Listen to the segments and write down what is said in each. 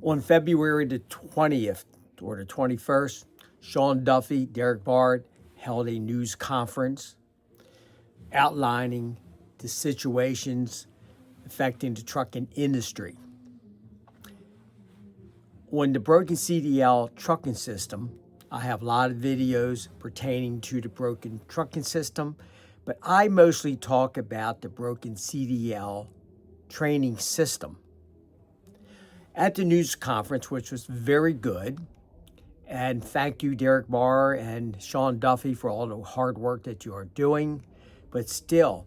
On February the 20th or the 21st, Sean Duffy, Derek Bard held a news conference outlining the situations affecting the trucking industry. On the broken CDL trucking system, I have a lot of videos pertaining to the broken trucking system, but I mostly talk about the broken CDL training system. At the news conference, which was very good, and thank you, Derek Barr and Sean Duffy, for all the hard work that you are doing. But still,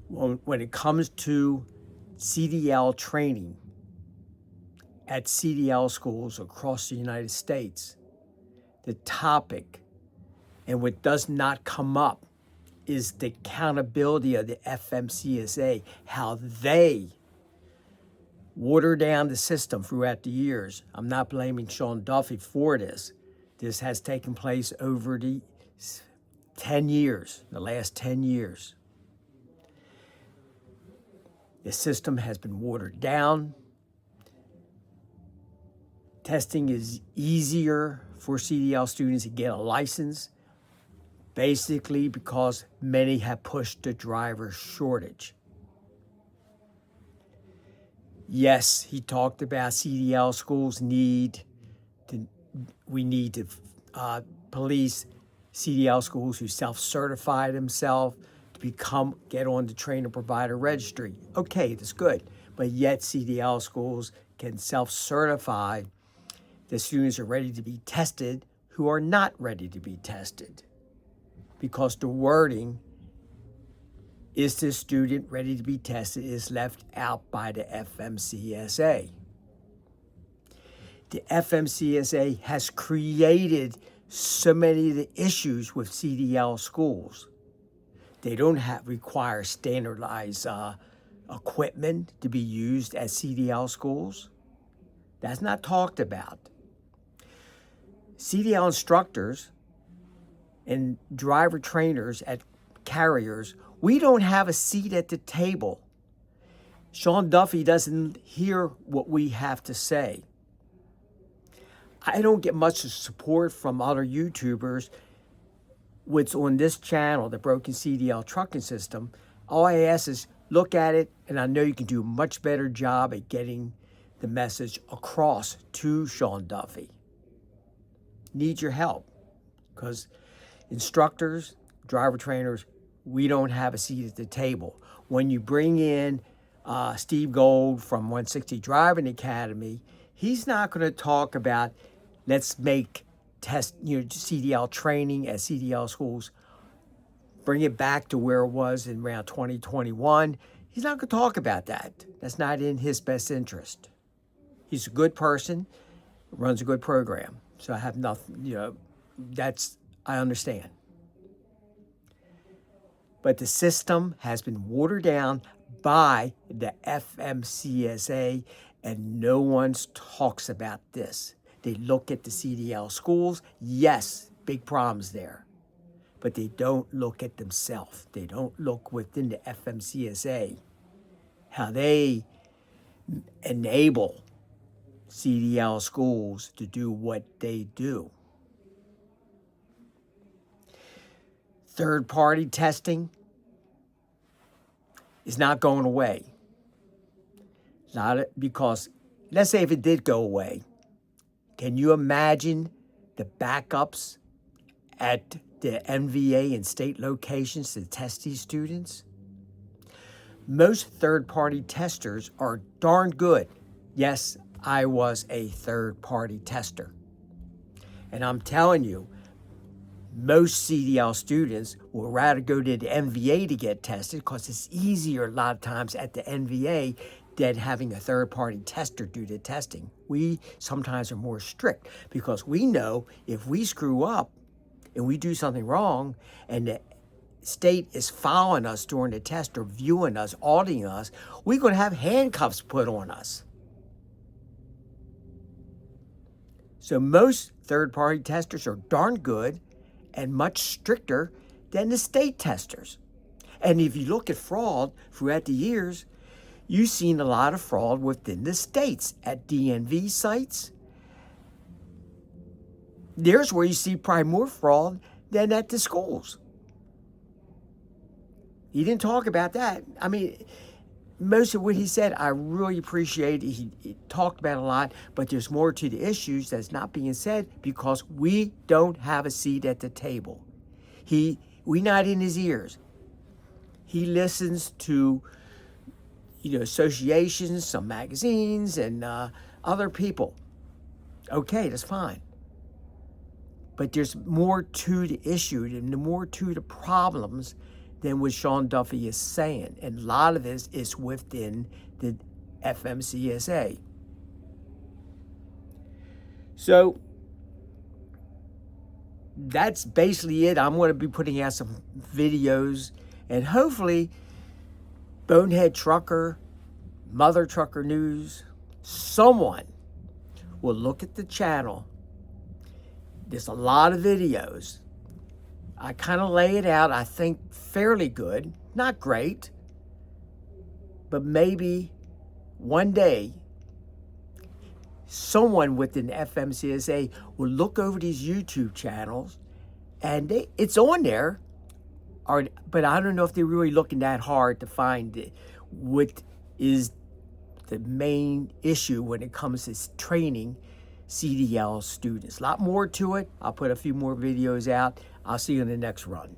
when it comes to CDL training at CDL schools across the United States, the topic and what does not come up is the accountability of the Fmcsa, how they water down the system throughout the years. I'm not blaming Sean Duffy for this. This has taken place over the 10 years, the last 10 years. The system has been watered down. Testing is easier for CDL students to get a license, basically because many have pushed the driver shortage. Yes, he talked about CDL schools we need to police CDL schools who self-certify themselves to get on the trainer provider registry. Okay, that's good. But yet CDL schools can self-certify that students are ready to be tested who are not ready to be tested, because the wording, is this student ready to be tested, is left out by the Fmcsa. The Fmcsa has created so many of the issues with CDL schools. They don't require standardized equipment to be used at CDL schools. That's not talked about. CDL instructors and driver trainers at carriers, we don't have a seat at the table. Sean Duffy doesn't hear what we have to say. I don't get much support from other YouTubers. What's on this channel, the Broken CDL Trucking System, all I ask is look at it, and I know you can do a much better job at getting the message across to Sean Duffy. Need your help, because instructors, driver trainers, we don't have a seat at the table. When you bring in Steve Gold from 160 Driving Academy, he's not going to talk about let's make CDL training at CDL schools, bring it back to where it was in around 2021. He's not going to talk about that. That's not in his best interest. He's a good person, runs a good program. So I have nothing, I understand. But the system has been watered down by the Fmcsa, and no one talks about this. They look at the CDL schools. Yes, big problems there. But they don't look at themselves. They don't look within the Fmcsa, how they enable CDL schools to do what they do. Third-party testing is not going away. Because, let's say if it did go away, can you imagine the backups at the NVA and state locations to test these students? Most third-party testers are darn good. Yes, I was a third-party tester. And I'm telling you, most CDL students will rather go to the NVA to get tested because it's easier a lot of times at the NVA than having a third-party tester do the testing. We sometimes are more strict because we know if we screw up and we do something wrong and the state is following us during the test or viewing us, auditing us, we're going to have handcuffs put on us. So most third-party testers are darn good and much stricter than the state testers. And if you look at fraud throughout the years, You've seen a lot of fraud within the states at DMV sites. There's where you see probably more fraud than at the schools. He didn't talk about that. I mean, most of what he said, I really appreciate. He talked about a lot, but there's more to the issues that's not being said because we don't have a seat at the table. We're not in his ears. He listens to, associations, some magazines, and other people. Okay, that's fine. But there's more to the issue and more to the problems than what Sean Duffy is saying. And a lot of this is within the Fmcsa. So that's basically it. I'm going to be putting out some videos, and hopefully Bonehead Trucker, Mother Trucker News, someone will look at the channel. There's a lot of videos. I kind of lay it out, I think, fairly good. Not great, but maybe one day someone within Fmcsa will look over these YouTube channels, and it's on there, but I don't know if they're really looking that hard to find what is the main issue when it comes to training CDL students. A lot more to it. I'll put a few more videos out. I'll see you in the next run.